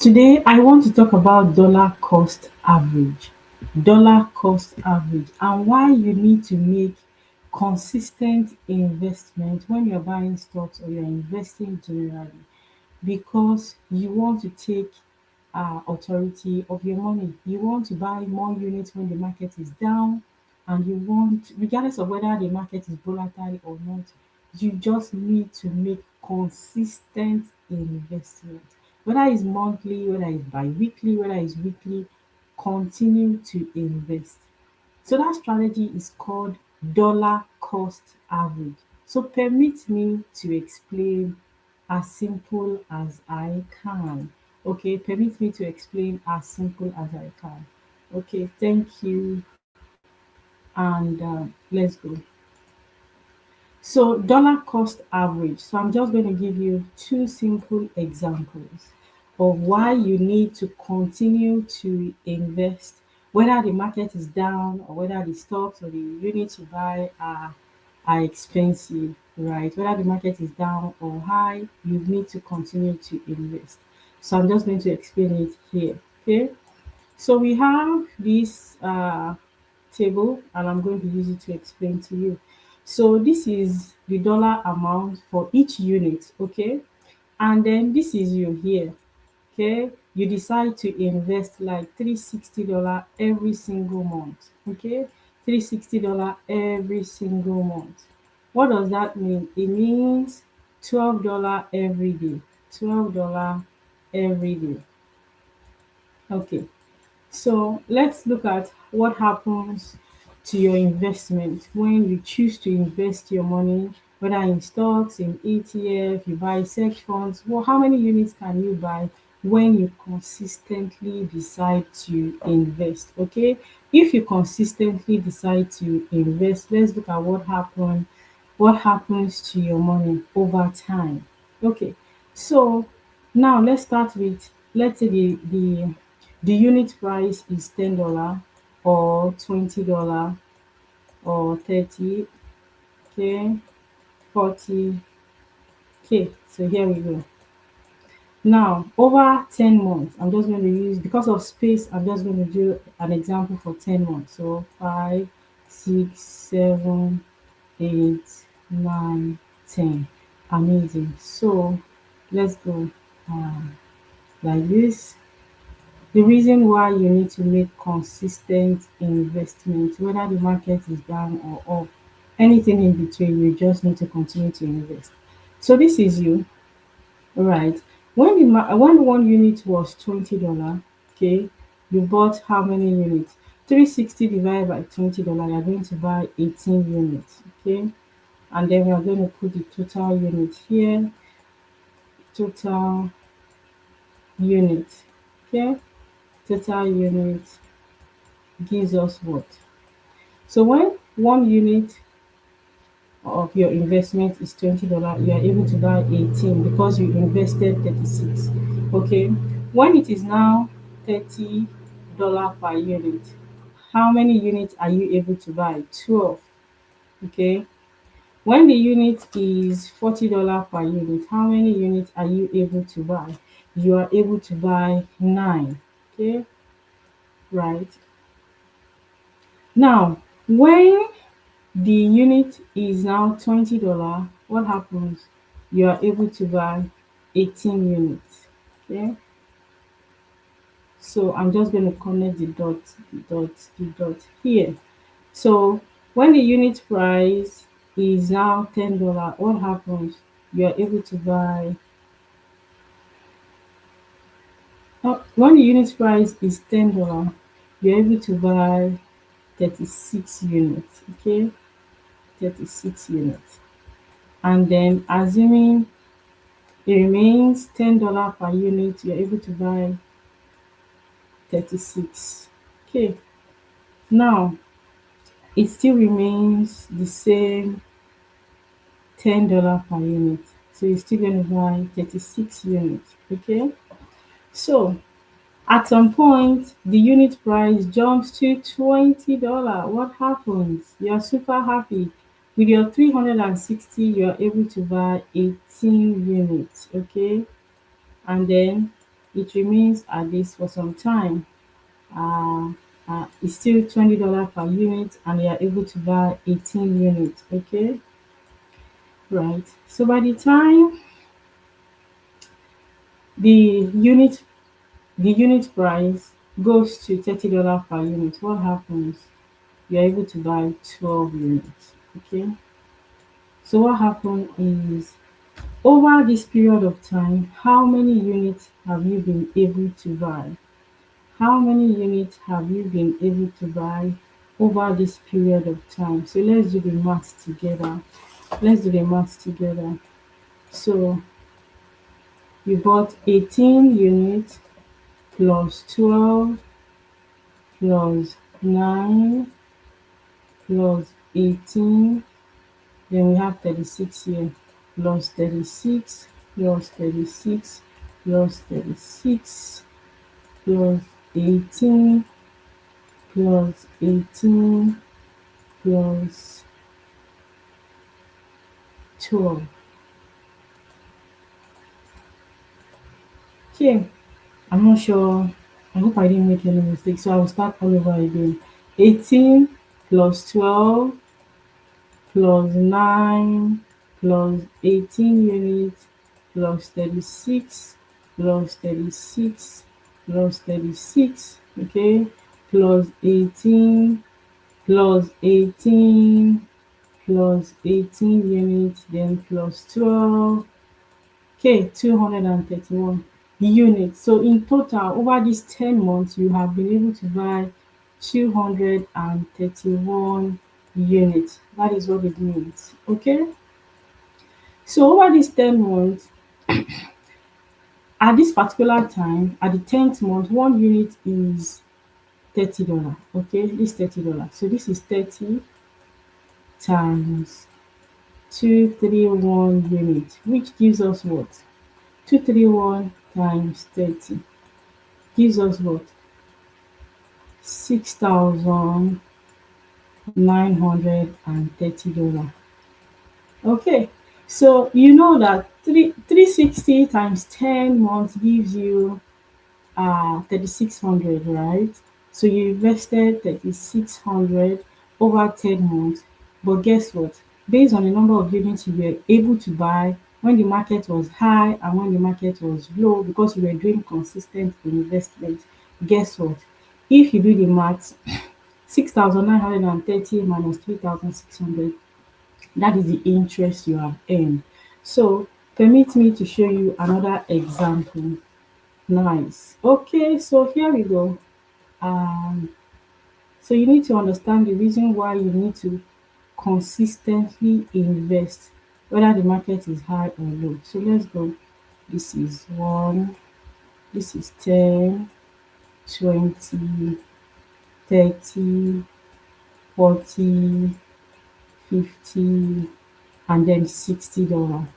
Today, I want to talk about dollar cost average. Dollar cost average and why you need to make consistent investment when you're buying stocks or you're investing generally because you want to take authority of your money. You want to buy more units when the market is down, and you want, regardless of whether the market is volatile or not, you just need to make consistent investment. Whether it's monthly, whether it's bi-weekly, whether it's weekly, continue to invest. So that strategy is called dollar cost average. So permit me to explain as simple as I can. Okay, permit me to explain as simple as I can. Okay, thank you. And let's go. So, dollar cost average. So, I'm just going to give you two simple examples of why you need to continue to invest, whether the market is down or whether the stocks or the units you buy are expensive, right? Whether the market is down or high, you need to continue to invest. So, I'm just going to explain it here. Okay. So, we have this table and I'm going to use it to explain to you. So this is the dollar amount for each unit, okay? And then this is you here, okay? You decide to invest like $360 every single month, okay? $360 every single month. What does that mean? It means $12 every day. $12 every day. Okay. So let's look at what happens to your investment when you choose to invest your money, whether in stocks, in ETF, you buy search funds. Well, how many units can you buy when you consistently decide to invest? Okay, if you consistently decide to invest, let's look at what happens to your money over time. Okay, so now let's start with, let's say the unit price is $10 or $20 or 30, okay, 40, okay. So here we go. Now over 10 months, I'm just going to use, because of space, I'm just going to do an example for 10 months. So 5, 6, 7, 8, 9, 10. Amazing. So let's go like this. The reason why you need to make consistent investment, whether the market is down or up, anything in between, you just need to continue to invest. So this is you, all right? When one unit was $20, okay, you bought how many units? 360 divided by $20, you're going to buy 18 units, okay? And then we are going to put the total unit here, total unit, okay? Total unit gives us what? So when one unit of your investment is $20, you are able to buy 18 because you invested 36. Okay. When it is now $30 per unit, how many units are you able to buy? 12. Okay. When the unit is $40 per unit, how many units are you able to buy? You are able to buy 9. Okay, right. Now, when the unit is now $20, what happens? You are able to buy 18 units. Okay, so I'm just going to connect the dot here. So when the unit price is now $10, what happens? You are able to buy, when the unit price is $10, you're able to buy 36 units. Okay, 36 units. And then assuming it remains $10 per unit, you're able to buy 36. Okay, now it still remains the same $10 per unit. So you're still going to buy 36 units. Okay, so at some point the unit price jumps to $20. What happens? You're super happy. With your 360, you're able to buy 18 units. Okay, and then it remains at this for some time. uh, it's still $20 per unit, and you are able to buy 18 units. Okay, right. So by the time the unit the unit price goes to $30 per unit, what happens? You're able to buy 12 units. Okay, so what happened is, over this period of time, how many units have you been able to buy? How many units have you been able to buy over this period of time? So let's do the math together. Let's do the math together. So you bought 18 units plus 12 plus 9 plus 18. Then we have 36 here, plus 36 plus 36 plus 36 plus 18 plus 18 plus 12. Okay, I'm not sure. I hope I didn't make any mistake. So I will start all over again. 18 plus 12 plus 9 plus 18 units plus 36 plus 36 plus 36. Okay, plus 18 plus 18 plus 18 units, then plus 12. Okay, 231 units. So in total, over these 10 months, you have been able to buy 231 units. That is what it means. Okay. So over these 10 months, at this particular time, at the 10th month, one unit is $30. Okay, this $30. So this is 30 times 231 units, which gives us what? 231 times 30 gives us what? $6,930. Okay, so you know that 360 times 10 months gives you 3,600, right? So you invested 3,600 over 10 months. But guess what? Based on the number of units you were able to buy when the market was high and when the market was low, because you were doing consistent investment, guess what? If you do the math, 6,930 minus 3,600, that is the interest you have earned. So permit me to show you another example. Nice. Okay, so here we go. Um, so you need to understand the reason why you need to consistently invest, whether the market is high or low. So let's go. This is 1, this is 10, 20, 30, 40, 50, and then $60.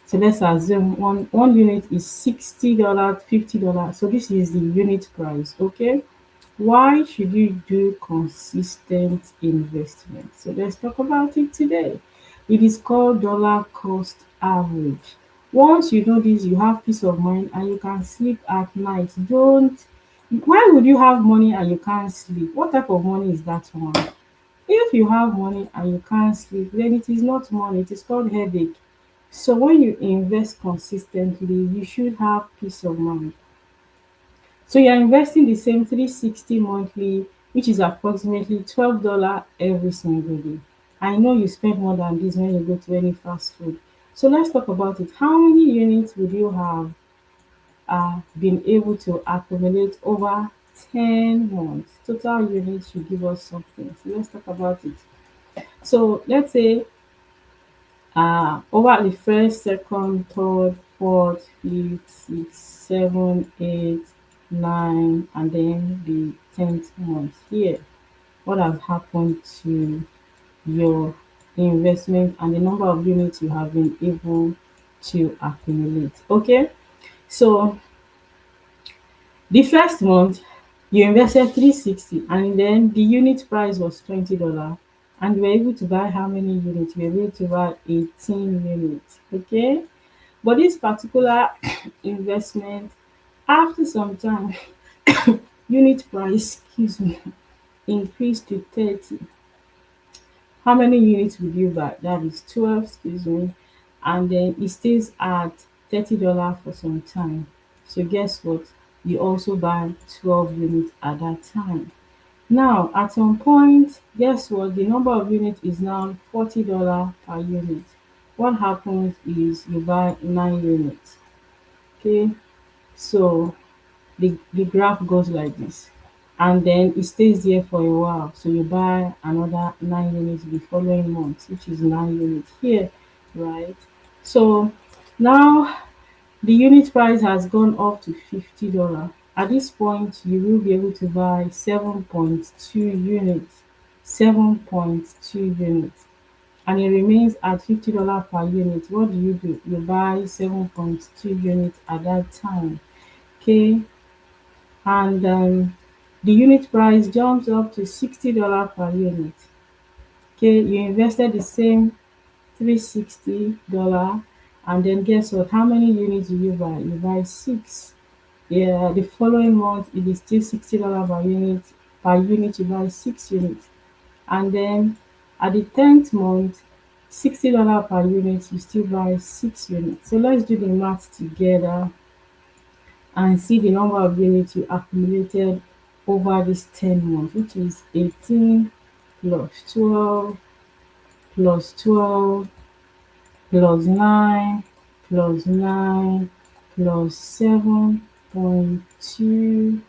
So let's assume one unit is $60, $50. So this is the unit price. Okay. Why should you do consistent investment? So let's talk about it today. It is called dollar cost average. Once you know this, you have peace of mind and you can sleep at night. Don't Why would you have money and you can't sleep? What type of money is that one? If you have money and you can't sleep, then it is not money, it is called headache. So when you invest consistently, you should have peace of mind. So you're investing the same 360 monthly, which is approximately $12 every single day. I know you spend more than this when you go to any fast food. So let's talk about it. How many units would you have been able to accumulate over 10 months? Total units should give us something. So let's talk about it. So let's say over the first, second, third, fourth, fifth, sixth, seven, eight, nine, and then the 10th month. Here, what has happened to your investment and the number of units you have been able to accumulate? Okay, so the first month you invested 360, and then the unit price was $20, and you were able to buy how many units? You were able to buy 18 units. Okay, but this particular investment After some time, unit price, excuse me, increased to 30. How many units would you buy? That is 12, excuse me. And then it stays at $30 for some time. So guess what? You also buy 12 units at that time. Now, at some point, guess what? The number of units is now $40 per unit. What happens is you buy 9 units. Okay, so the graph goes like this, and then it stays there for a while, so you buy another 9 units the following month, which is 9 units here, right? So now the unit price has gone up to $50. At this point you will be able to buy 7.2 units, 7.2 units, and it remains at $50 per unit. What do? You buy 7.2 units at that time. Okay, and the unit price jumps up to $60 per unit. Okay, you invested the same $360, and then guess what? How many units do you buy? You buy six. Yeah, the following month it is still $60 per unit. Per unit, you buy 6 units, and then at the 10th month, $60 per unit, you still buy 6 units. So let's do the math together and see the number of units you accumulated over this 10 months, which is 18 plus 12 plus 12 plus 9 plus 9 plus 7.2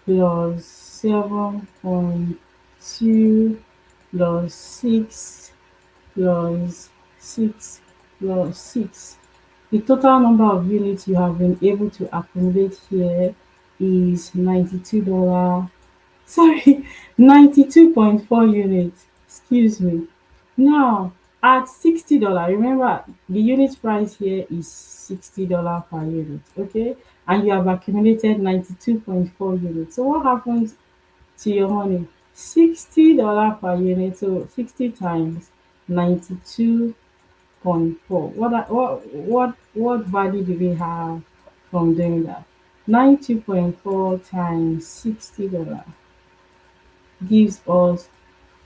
plus 7.2 plus 6 plus 6 plus 6. The total number of units you have been able to accumulate here is $92. Sorry, 92.4 units. Excuse me. Now, at $60, remember the unit price here is $60 per unit, okay? And you have accumulated 92.4 units. So what happens to your money? $60 per unit. So 60 times 92.4. What value do we have from doing that? 92.4 times $60 gives us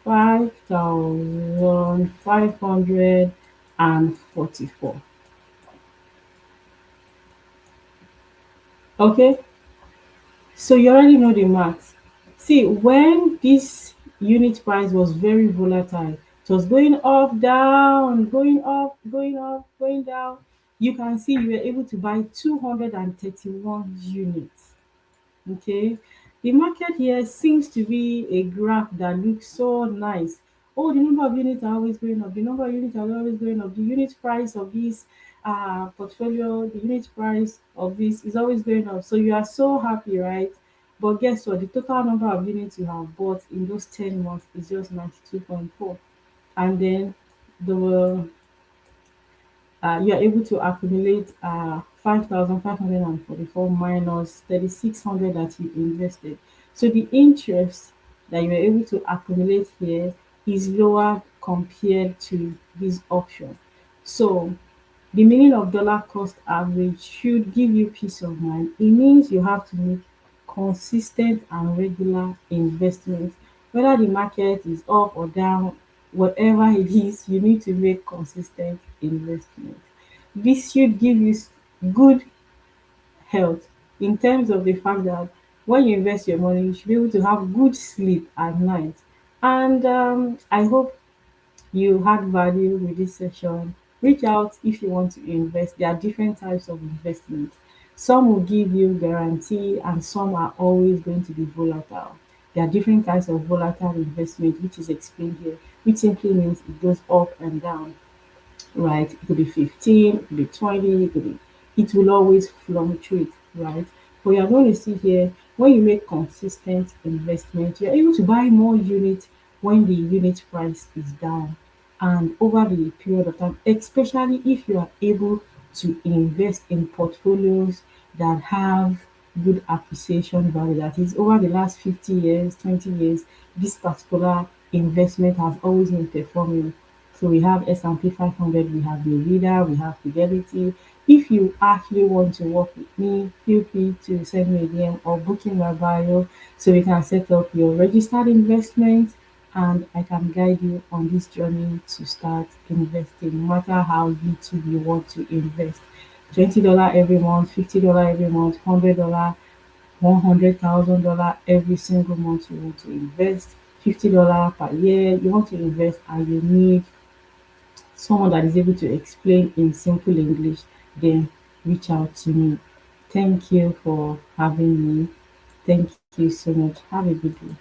5,544. Okay, so you already know the math. See, when this unit price was very volatile, it was going up, down, going up, going up, going down. You can see you were able to buy 231 units. Okay, the market here seems to be a graph that looks so nice. Oh, the number of units are always going up. The number of units are always going up. The unit price of this portfolio, the unit price of this is always going up. So you are so happy, right? But guess what? The total number of units you have bought in those 10 months is just 92.4. And then the you are able to accumulate 5,544 minus 3,600 that you invested. So the interest that you are able to accumulate here is lower compared to this option. So the meaning of dollar cost average should give you peace of mind. It means you have to make consistent and regular investments. Whether the market is up or down, whatever it is, you need to make consistent investments. This should give you good health in terms of the fact that when you invest your money, you should be able to have good sleep at night. And I hope you had value with this session. Reach out if you want to invest. There are different types of investment. Some will give you guarantee and some are always going to be volatile. There are different types of volatile investment, which is explained here, which simply means it goes up and down, right? It could be 15, it could be 20, it will always fluctuate, right? But you're going to see here, when you make consistent investment, you're able to buy more units when the unit price is down and over the period of time, especially if you are able to invest in portfolios that have good appreciation value. That is, over the last 50 years, 20 years, this particular investment has always been performing. So we have S&P 500, we have the leader, we have Fidelity. If you actually want to work with me, feel free to send me a DM or book in my bio so we can set up your registered investment and I can guide you on this journey to start investing, no matter how little you want to invest. $20 every month, $50 every month, $100, $100,000 every single month you want to invest, $50 per year you want to invest, and you need someone that is able to explain in simple English, then reach out to me. Thank you for having me. Thank you so much. Have a good day.